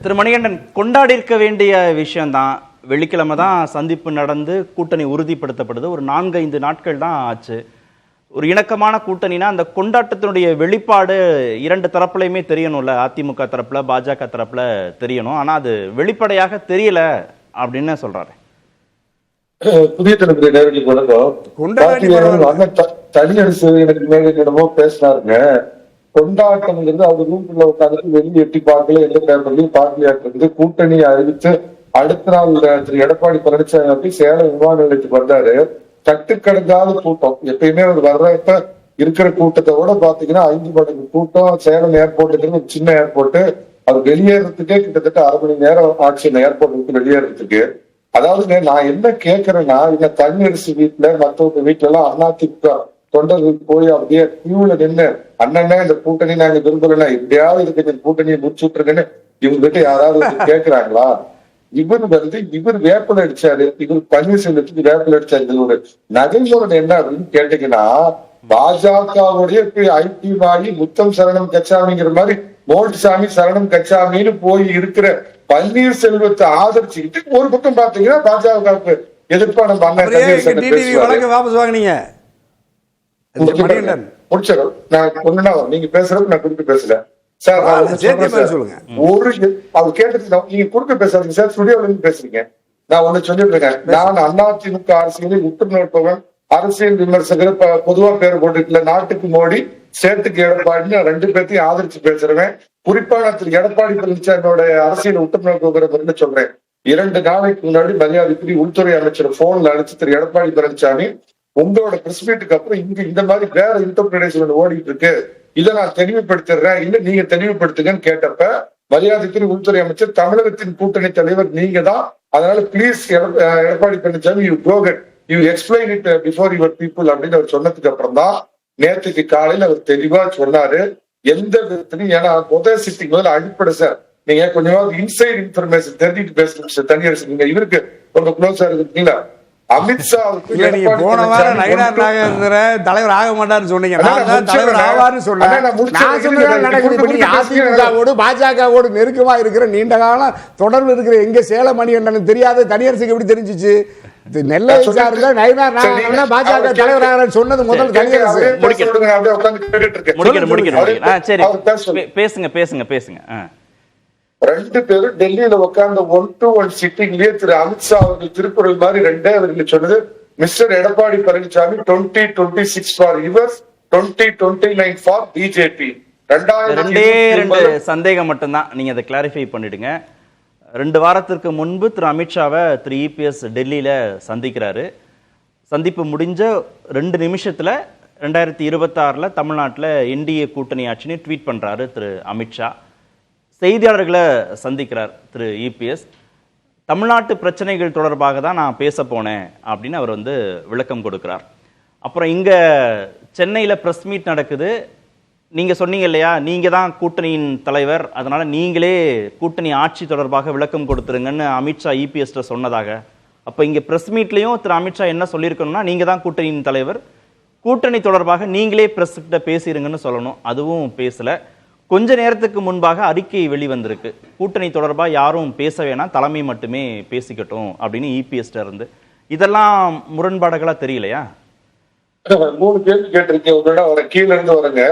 திரு மணிகண்டன், கொண்டாடி இருக்க வேண்டிய விஷயம்தான். வெள்ளிக்கிழமை தான் சந்திப்பு நடந்து கூட்டணி உறுதிப்படுத்தப்படுது. ஒரு 4-5 நாட்கள் தான் ஆச்சு. ஒரு இணக்கமான கூட்டணினா அந்த கொண்டாட்டத்தினுடைய வெளிப்பாடு இரண்டு தரப்புலையுமே தெரியணும்ல. அதிமுக தரப்புல, பாஜக தரப்புல தெரியணும். ஆனா அது வெளிப்படையாக தெரியல அப்படின்னு சொல்றாரு. புதிய தலைமுறை நேரடிக்கு வணக்கம். தனியரசு எனக்கு மேலிடமோ பேசினாருங்க. கொண்டாட்டம்ங்கிறது அவர் ரூம்ல உட்காந்து வெளியே எட்டி பார்க்கல, எந்த பேப்பர்லயும் பார்க்கலையாட்டு கூட்டணி அறிவித்து அடுத்த நாள் திரு எடப்பாடி பழனிசாமி சேலம் விமான நிலையத்துக்கு வந்தாரு. கட்டுக்கடங்காத கூட்டம். எப்பயுமே அவர் வர்றப்ப இருக்கிற கூட்டத்தை விட பாத்தீங்கன்னா 5 மடங்கு கூட்டம். சேலம் ஏர்போர்ட்டுங்கிறது ஒரு சின்ன ஏர்போர்ட். அவர் வெளியேறதுக்கே கிட்டத்தட்ட 1/2 மணி நேரம் ஆச்சு அந்த ஏர்போர்ட் விட்டு வெளியேறதுக்கு. அதாவது நான் என்ன கேட்கறேன்னா, இந்த தனியரசு வீட்டுல மற்றவங்க வீட்டுல எல்லாம் அதிமுக தொண்டர்கள் போய் அப்படியே கியூல நின்று அண்ணனே இந்த கூட்டணி நாங்க விரும்புறேன்னா எப்படியாவது இதுக்கு இந்த கூட்டணியை முடிச்சு விட்டுருங்கன்னு இவங்க கிட்ட யாராவது கேட்கிறாங்களா? இவர் வேப்பல் அடிச்சாரு, இவர் பன்னீர்செல்வத்துக்கு வேப்பல் அடிச்சாரு. இதோட நடைமுறை என்ன அப்படின்னு கேட்டீங்கன்னா, பாஜகவுடைய ஐக்கியம் ஆகி முத்தம் சரணம் கச்சாமிங்கிற மாதிரி மோடிசாமி சரணம் கச்சாமின்னு போய் இருக்கிற பன்னீர்செல்வத்தை ஆதரிச்சுக்கிட்டு ஒரு பக்கம் பாத்தீங்கன்னா பாஜகவுக்கு எதிர்ப்பா நம்ம முடிச்சிடும். நான் ஒண்ணுனா நீங்க பேசுறது நான் குறுக்க பேசல சார். ஒரு அவர் கேட்டது நீங்க குறுக்க பேசாதீங்க சார். ஸ்டுடியோல இருந்து பேசுறீங்க. நான் ஒண்ணு சொல்லிட்டு இருக்கேன். நான் அதிமுக அரசியலில் உற்று நோட்பவன், அரசியல் விமர்சகர், பொதுவா பேர் போட்டுக்கல. நாட்டுக்கு மோடி, சேட்டுக்கு எடப்பாடி, 2 பேர்த்தையும் ஆதரிச்சு பேசுறவன். குறிப்பா நான் திரு எடப்பாடி பழனிசாமியோட அரசியல் உற்று நோக்குகிறவர்னு சொல்றேன். 2 நாளைக்கு முன்னாடி மரியாதைக்குரிய உள்துறை அமைச்சர் போன்ல அழைச்சு திரு எடப்பாடி பழனிசாமி, உங்களோட பிரஸ் மீட்டுக்கு அப்புறம் இங்க இந்த மாதிரி வேற இன்டர்பிரேஷன் ஓடிட்டு இருக்கு, இதை நான் தெளிவுபடுத்திடுறேன், இல்ல நீங்க தெளிவுபடுத்துங்கன்னு கேட்டப்ப மரியாதைக்குரிய உள்துறை அமைச்சர், தமிழகத்தின் கூட்டணி தலைவர் நீங்க தான், அதனால please Edappadi Palaniswami you go get you explain it before your people அப்படின்னு அவர் சொன்னதுக்கு அப்புறம் தான் நேற்றுக்கு காலையில் அவர் தெளிவா சொன்னாரு. எந்த விதத்திலையும், ஏன்னா முதல் சிட்டிங் முதல்ல அடிப்படை சார், நீங்க கொஞ்சமாவது இன்சைட் இன்ஃபர்மேஷன் தெரிஞ்சுட்டு பேசணும் சார். தனியரசு நீங்க இவருக்கு ரொம்ப க்ளோஸா இருக்கீங்களா? அமித்ஷா போன வாரம் நயினார் நாகேந்திரன் தலைவர் ஆக மாட்டாருன்னு சொன்னீங்க. தலைவர் ஆவார்னு சொன்னேன். அதிமுகவோடு பாஜகவோடு நெருக்கமா இருக்கிற நீண்ட காலம் தொடர்பு இருக்கிற எங்க சேலம் மணிகண்டன் தெரியாத தனியரசுக்கு எப்படி தெரிஞ்சிச்சு? நெல்லை சார்ந்த நயினார் நாகேந்திரன் பாஜக தலைவர் சொன்னது முதல் தனியரசு. பேசுங்க பேசுங்க பேசுங்க. 2 பேரும் டெல்லியில உட்கார்ந்த 1-to-1 சிட்டிங்லயே திரு அமித்ஷா அவர்கள் திருக்குறள் மாதிரி 2 அவர்கள் சொன்னது, mister Edappadi Palaniswami 2026 for yours, 2029 for BJP. 2 சந்தேகம் மட்டும்தான், நீங்க அதை கிளாரிஃபை பண்ணிடுங்க. 2 வாரத்திற்கு முன்பு திரு அமித்ஷாவை திரு இபிஎஸ் டெல்லியில சந்திக்கிறாரு. சந்திப்பு முடிஞ்ச 2 நிமிஷத்துல 2026 தமிழ்நாட்டில் என்டிஏ கூட்டணி ஆட்சின்னு ட்வீட் பண்றாரு திரு அமித்ஷா. செய்தியாளர்களை சந்திக்கிறார் திரு இபிஎஸ். தமிழ்நாட்டு பிரச்சனைகள் தொடர்பாக தான் நான் பேச போனேன் அப்படின்னு அவர் விளக்கம் கொடுக்கிறார். அப்புறம் இங்கே சென்னையில் ப்ரெஸ் மீட் நடக்குது. நீங்கள் சொன்னீங்க இல்லையா, நீங்கள் தான் கூட்டணியின் தலைவர், அதனால் நீங்களே கூட்டணி ஆட்சி தொடர்பாக விளக்கம் கொடுத்துருங்கன்னு அமித்ஷா இபிஎஸ்ட சொன்னதாக. அப்போ இங்கே ப்ரெஸ் மீட்லேயும் திரு அமித்ஷா என்ன சொல்லியிருக்கணும்னா, நீங்கள் தான் கூட்டணியின் தலைவர், கூட்டணி தொடர்பாக நீங்களே ப்ரெஸ்கிட்ட பேசிடுங்கன்னு சொல்லணும். அதுவும் பேசலை. கொஞ்ச நேரத்துக்கு முன்பாக அறிக்கை வெளிவந்திருக்கு, கூட்டணி தொடர்பாக யாரும் பேச வேணாம், தலைமை மட்டுமே பேசிக்கட்டும் அப்படின்னு இபிஎஸ்ட இருந்து. இதெல்லாம் முரண்பாடுகளா தெரியலையா? 3 கேள்வி கேட்டிருக்கேன். உங்களோட கீழ இருந்து வரங்க.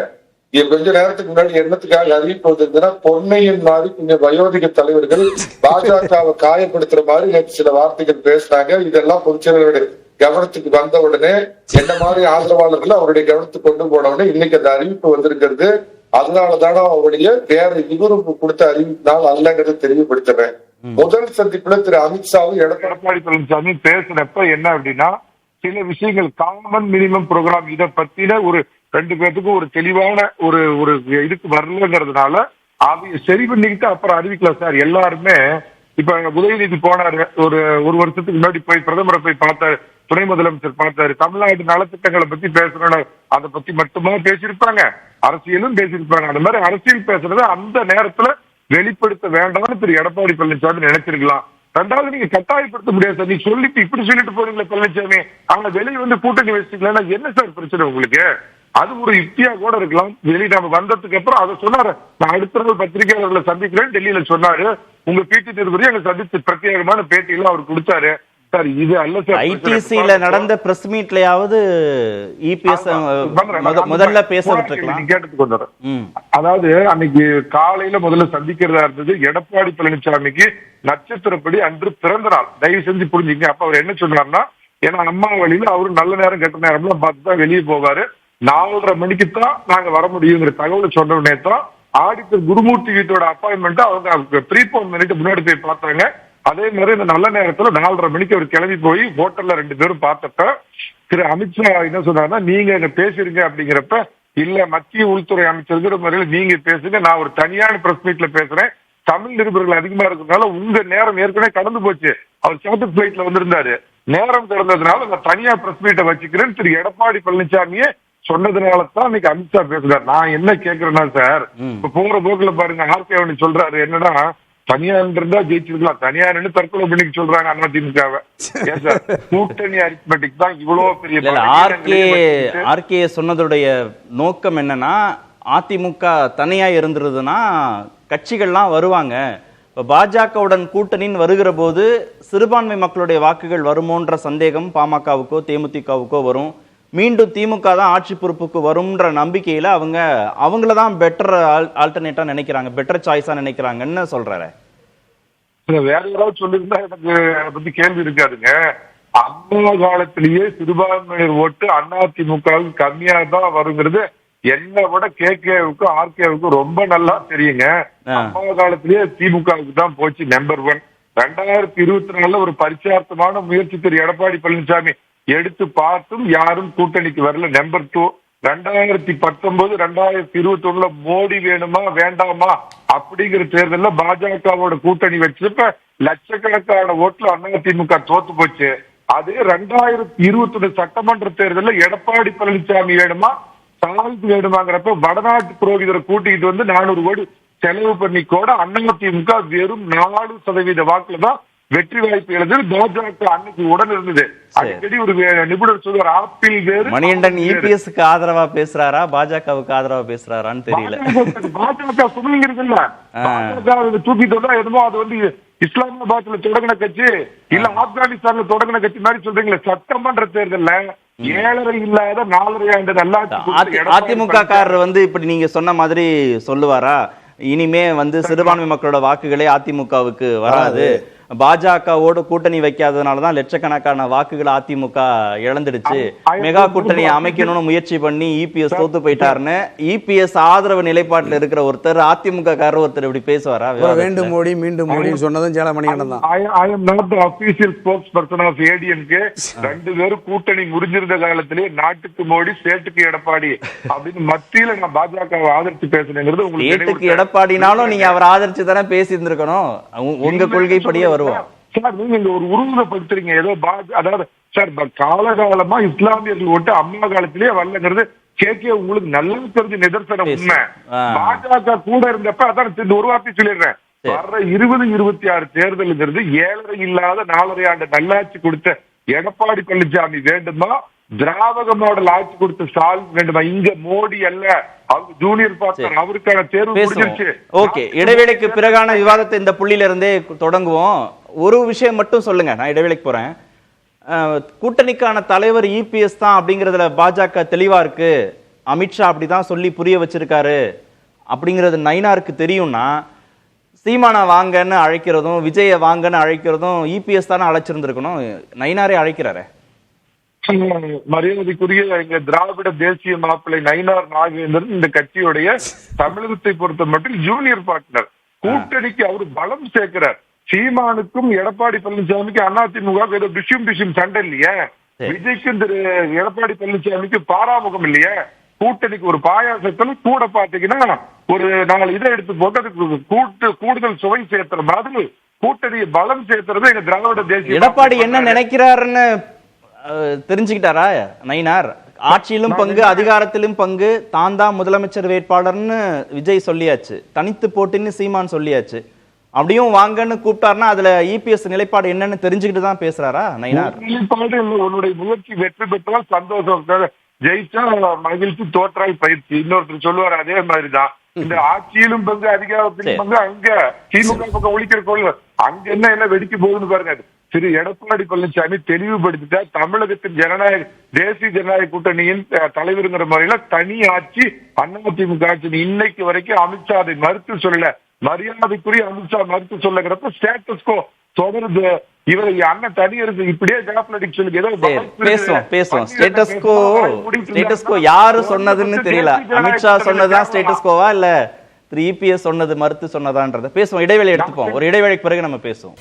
கொஞ்ச நேரத்துக்கு முன்னாடி என்னத்துக்காக அறிவிப்பு வந்திருந்ததுன்னா, பொன்னையின் மாதிரி கொஞ்சம் வயோதிக தலைவர்கள் பாஜகவை காயப்படுத்துற மாதிரி நேற்று சில வார்த்தைகள் பேசுறாங்க. இதெல்லாம் பொதுச்செயலாளருடைய கவனத்துக்கு வந்த உடனே, என்ன மாதிரி ஆதரவாளர்கள் அவருடைய கவனத்துக்கு கொண்டு போன உடனே இன்னைக்கு அந்த அறிவிப்பு வந்திருக்கிறது. அதனாலதான அவருடைய வேற இவருக்கு கொடுத்த அறிவிப்பினால் அல்லங்கிறது தெளிவுபடுத்துறேன். முதல் சந்திப்புல திரு அமித்ஷாவும் எடப்பாடி பழனிசாமி பேசுறப்ப என்ன அப்படின்னா, சில விஷயங்கள் காமன் மினிமம் ப்ரோக்ராம் இதை பத்தின ஒரு 2 பேர்த்துக்கும் ஒரு தெளிவான ஒரு இதுக்கு வரலங்கிறதுனால அதை சரி பண்ணிக்கிட்டு அப்புறம் அறிவிக்கலாம் சார். எல்லாருமே இப்ப உதயநிதி போனாரு, ஒரு வருஷத்துக்கு முன்னாடி போய் பிரதமரை போய் பார்த்தாரு, துணை முதலமைச்சர் பார்த்தாரு. தமிழ்நாட்டு நலத்திட்டங்களை பத்தி பேசணும்னு அதை பத்தி மட்டுமா பேசியிருப்பாங்க, அரசியலும் பேசியிருப்பாங்க. அந்த மாதிரி அரசியல் பேசுறத அந்த நேரத்துல வெளிப்படுத்த வேண்டாம்னு திரு எடப்பாடி பழனிசாமி நினைச்சிருக்கலாம். 2வது, நீங்க கட்டாயப்படுத்த முடியாது சார். நீ சொல்லிட்டு இப்படி சொல்லிட்டு போறீங்களா பழனிசாமி, அவங்க வெளியே கூட்டணி வச்சுக்கலாம், என்ன சார் பிரச்சனை உங்களுக்கு? அது ஒரு யுக்தியா கூட இருக்கலாம். வெளியே நம்ம வந்ததுக்கு அப்புறம் அதை சொன்னாரு. நான் அடுத்த நாள் பத்திரிகையாளர்களை சந்திக்கிறேன் டெல்லியில சொன்னாரு. உங்க பிடி நிருபரையும் எங்க சந்திச்சு பிரத்யேகமான பேட்டியெல்லாம் அவர் கொடுத்தாரு. சார் இது அல்ல சார் ஐடிசில நடந்த பிரஸ் மீட்லயாவது இபிஎஸ் முதல்ல பேச விட்டுருக்கலாம். கேட்டதுக்கு வந்துடுறேன். அதாவது அன்னைக்கு காலையில முதல்ல சந்திக்கிறதா இருந்தது எடப்பாடி பழனிசாமிக்கு நட்சத்திரப்படி அன்று பிறந்த நாள். தயவு செஞ்சு புரிஞ்சுங்க. அப்ப அவர் என்ன சொன்னார்னா, ஏன்னா அம்மா வழியில அவரு நல்ல நேரம் கெட்ட நேரம்லாம் பார்த்து தான் வெளியே போவாரு. 4:30 மணிக்கு தான் நாங்க வர முடியுங்கிற தகவலை சொன்ன உடனே தான் ஆடிட்டர் குருமூர்த்தி வீட்டோட அப்பாயின்மெண்ட் அவங்க ப்ரீபோன் பண்ணிட்டு முன்னாடி போய் பார்த்தாங்க. அதே மாதிரி இந்த நல்ல நேரத்துல 4:30 மணிக்கு அவர் கிளம்பி போய் ஹோட்டல்ல 2 பேரும் பார்த்தப்ப திரு அமித்ஷா என்ன சொன்னாருன்னா, நீங்க என்ன பேசுறீங்க அப்படிங்கிறப்ப, இல்ல மத்திய உள்துறை அமைச்சருங்கிற முறையில நீங்க பேசுங்க, நான் ஒரு தனியான பிரஸ் மீட்ல பேசுறேன், தமிழ் நிருபர்கள் அதிகமா இருக்கிறதுனால உங்க நேரம் ஏற்கனவே கடந்து போச்சு. அவர் சார்ட்டர் பிளைட்ல வந்திருந்தாரு, நேரம் கடந்ததுனால நான் தனியா பிரஸ் மீட்டை வச்சுக்கிறேன்னு திரு எடப்பாடி பழனிசாமியே சொன்னதுனாலதான் இன்னைக்கு அமித்ஷா பேசுறாரு. நான் என்ன கேக்குறேன்னா சார், இப்ப போற போக்குல பாருங்க ஆர்கே சொல்றாரு என்னன்னா, தனியார் இருந்தா ஜெயிச்சிருக்கலாம், தனியார் தற்கொலை பண்ணிக்க சொல்றாங்க அதிமுகவை. கூட்டணி அரித்மெட்டிக் தான் இவ்வளவு பெரிய. ஆர்கே சொன்னதுடைய நோக்கம் என்னன்னா, அதிமுக தனியா இருந்துருதுன்னா கட்சிகள்லாம் வருவாங்க, இப்ப பாஜகவுடன் கூட்டணின்னு வருகிற போது சிறுபான்மை மக்களுடைய வாக்குகள் வருமோன்ற சந்தேகம் பாமகவுக்கோ தேமுதிகவுக்கோ வரும், மீண்டும் திமுக தான் ஆட்சி பொறுப்புக்கு வரும்ன்ற நம்பிக்கையில அவங்கள தான் பெட்டர் ஆல்டர்னேட்டா நினைக்கிறாங்க, பெட்டர் சாய்ஸா நினைக்கிறாங்கன்னு சொல்றாரு. வேற யாராவது சொல்லியிருந்தா எனக்கு அதை பத்தி கேள்வி இருக்காதுங்க. அம்மா காலத்திலேயே சிறுபான்மையினர் ஓட்டு அதிமுகவுக்கு கம்மியா தான் வருங்கிறது என்னை விட கேகேவுக்கு ஆர்கேவுக்கு ரொம்ப நல்லா தெரியுங்க. அம்மா காலத்திலேயே திமுகவுக்கு தான் போச்சு நம்பர் 1. 2024 ஒரு பரிச்சார்த்தமான முயற்சி திரு எடப்பாடி பழனிசாமி எடுத்து பார்த்தும் யாரும் கூட்டணிக்கு வரல நம்பர் 2. 2019 2021 மோடி வேணுமா வேண்டாமா அப்படிங்கிற தேர்தல்ல பாஜகவோட கூட்டணி வச்சப்ப லட்சக்கணக்கான ஓட்டுல அதிமுக தோத்து போச்சு. அது 2021 சட்டமன்ற தேர்தல்ல எடப்பாடி பழனிசாமி வேணுமா ஸ்டாலின் வேணுமாங்கிறப்ப வடநாட்டு புரோகிதரை கூட்டிட்டு வந்து 400 கோடி செலவு பண்ணி கூட அதிமுக வெறும் 4% வாக்குல தான் வெற்றி வாய்ப்பு எழுது. பாஜக அன்னைக்கு உடன் இருந்தது. அடிக்கடி ஒரு நிபுணர் சொல்வார், ஆப்பிள் வேறு. மணிகண்டன் இபிஎஸ்க்கு ஆதரவா பேசுறாரா பாஜகவுக்கு ஆதரவா பேசுறாரான்னு தெரியல. பாஜக சுமங்கிறது இல்ல, பாஜக தூக்கிட்டு வந்தா எதுவோ அது வந்து இஸ்லாமாபாத்ல தொடங்கின கட்சி இல்ல ஆப்கானிஸ்தான்ல தொடங்கின கட்சி மாதிரி சொல்றீங்களே. சட்டமன்ற தேர்தல்ல 7.5 இல்லாத 4.5 ஆண்டு நல்லாட்சி அதிமுக காரர் வந்து இப்படி நீங்க சொன்ன மாதிரி சொல்லுவாரா, இனிமே வந்து சிறுபான்மை மக்களோட வாக்குகளே அதிமுகவுக்கு வராது, பாஜகவோடு கூட்டணி வைக்காததுனாலதான் லட்சக்கணக்கான வாக்குகள் அதிமுக இழந்துடுச்சு, மெகா கூட்டணி அமைக்கணும்னு முயற்சி பண்ணி இபிஎஸ் தோத்து போயிட்டாருன்னு இபிஎஸ் ஆதரவு நிலைப்பாட்டில் இருக்கிற ஒருத்தர் அதிமுக காரர் ஒருத்தர் இப்படி பேசுவாரா? வேண்டும் மோடி மீண்டும் மோடி சொன்னதும் சேலமணிகண்டன் தான். I am not the official spokesperson of ADMK. 2 பேரும் கூட்டணி முடிஞ்சிருந்த காலத்திலே நாட்டுக்கு மோடி ஸ்டேட்டுக்கு எடப்பாடி அப்படின்னு மத்தியில நான் பாஜகவை ஆதரிச்சு பேசுனேங்கிறது உங்களுக்கு. எடப்பாடினாலும் நீங்க அவர் ஆதரிச்சு தானே பேசி இருந்திருக்கணும், உங்க கொள்கைப்படியே வரும். சார் நீங்க இந்த ஒரு உருவகப்படுத்துறீங்க ஏதோ அதாவது சார் காலகாலமா இஸ்லாமியர்கள் ஓட்டு அம்மா காலத்திலேயே வரலங்கிறது கேகே உங்களுக்கு நல்லா தெரிஞ்ச நிதர்சனம் உண்மை. பாஜக கூட இருந்தப்ப அதான் இந்த ஒரு வார்த்தை சொல்லிடுறேன், வர்ற 2026 தேர்தலுங்கிறது 7.5 இல்லாத 4.5 ஆண்டு நல்லாட்சி கொடுத்த எடப்பாடி பழனிசாமி வேண்டுமா, திராவிட மாடல் ஆட்சி கொடுத்த ஸ்டாலின் வேண்டுமா? இங்க மோடி அல்ல, அவங்க ஜூனியர் பார்ட்னர், அவருக்கான தேர்வு முடிஞ்சிருச்சு. ஓகே, இடைவேளைக்கு பிறகான விவாதத்தை இந்த புள்ளியில இருந்தே தொடங்குவோம். ஒரு விஷயம் மட்டும் சொல்லுங்க, நான் இடைவேளைக்கு போறேன். கூட்டணிக்கான தலைவர் இபிஎஸ் தான் அப்படிங்கறதுல பாஜக தெளிவா இருக்கு, அமித்ஷா அப்படிதான் சொல்லி புரிய வச்சிருக்காரு அப்படிங்கிறது நயினாருக்கு தெரியும்னா, சீமானா வாங்கன்னு அழைக்கிறதும் விஜய வாங்கன்னு அழைக்கிறதும் இபிஎஸ் தானே அழைச்சிருந்திருக்கணும், நயினாரே அழைக்கிறாரு. மரியாதைக்குரிய எங்க திராவிட தேசிய மாப்பிள்ளை நயினார் நாகேந்திரன் இந்த கட்சியுடைய தமிழகத்தை பொறுத்த மட்டும் ஜூனியர் பார்ட்னர். கூட்டணிக்கு அவரு பலம் சேர்க்கிறார். சீமானுக்கும் எடப்பாடி பழனிசாமிக்கு அதிமுக ஏதோ டிஷும் சண்டை இல்லையே, விஜய்க்கும் திரு எடப்பாடி பழனிசாமிக்கு பாராமுகம் இல்லையே. கூட்டணிக்கு ஒரு பாயாசத்துல கூட பாத்தீங்கன்னா ஒரு 4 இதை எடுத்து போட்டு அதுக்கு கூடுதல் சுவை சேர்த்துற மாதிரி கூட்டணியை பலம் சேர்த்துறது எங்க திராவிட தேசிய. எடப்பாடி என்ன நினைக்கிறாருன்னு தெரிஞ்சுக்கிட்டாரா நயினார்? ஆட்சியிலும் பங்கு அதிகாரத்திலும் பங்கு, தான் தான் முதலமைச்சர் வேட்பாளர்னு விஜய் சொல்லியாச்சு, தனித்து போட்டின்னு சீமான் சொல்லியாச்சு. அப்படியும் வாங்கன்னு கூப்பிட்டாருன்னா அதுல இபிஎஸ் நிலைப்பாடு என்னன்னு தெரிஞ்சுக்கிட்டு தான் பேசுறாரா நயினார்? நிலைப்பாடு உன்னுடைய முயற்சி வெற்றி பெற்றால் சந்தோஷம். ஜெயிச்சா மகிழ்ச்சி, தோற்றாய் பயிற்சி. இன்னொருத்தர் சொல்லுவார் அதே மாதிரிதான். இந்த ஆட்சியிலும் பங்கு, அதிகாரத்திலும் பங்கு. அங்க திமுக பக்கம் ஒழிக்கிற கொள்கை அங்க என்ன வெடிக்க போகுதுன்னு பாருங்க. திரு எடப்பாடி பழனிசாமி தெளிவுபடுத்திட்டா தமிழகத்தின் தேசிய ஜனநாயக கூட்டணியின் தலைவருங்கிற முறையில தனி ஆட்சி அதிமுக ஆட்சி. இன்னைக்கு வரைக்கும் அமித்ஷா அதை மறுத்து சொல்லல. மரியாதைக்குரிய அமித்ஷா மறுத்து சொல்லுங்கிறப்ப ஸ்டேட்டஸ்கோ தொடருது. இவரை அண்ணன் தனியருக்கு இப்படியே பேசுவோம். ஸ்டேட்டஸ்கோ யாரு சொன்னதுன்னு தெரியல. அமித்ஷா சொன்னதுதான் ஸ்டேட்டஸ்கோவா இல்ல 3EPS சொன்னது மறுத்து சொன்னதான்றத பேசுவோம். இடைவேளை எடுத்துப்போம். ஒரு இடைவேளைக்கு பிறகு நம்ம பேசுவோம்.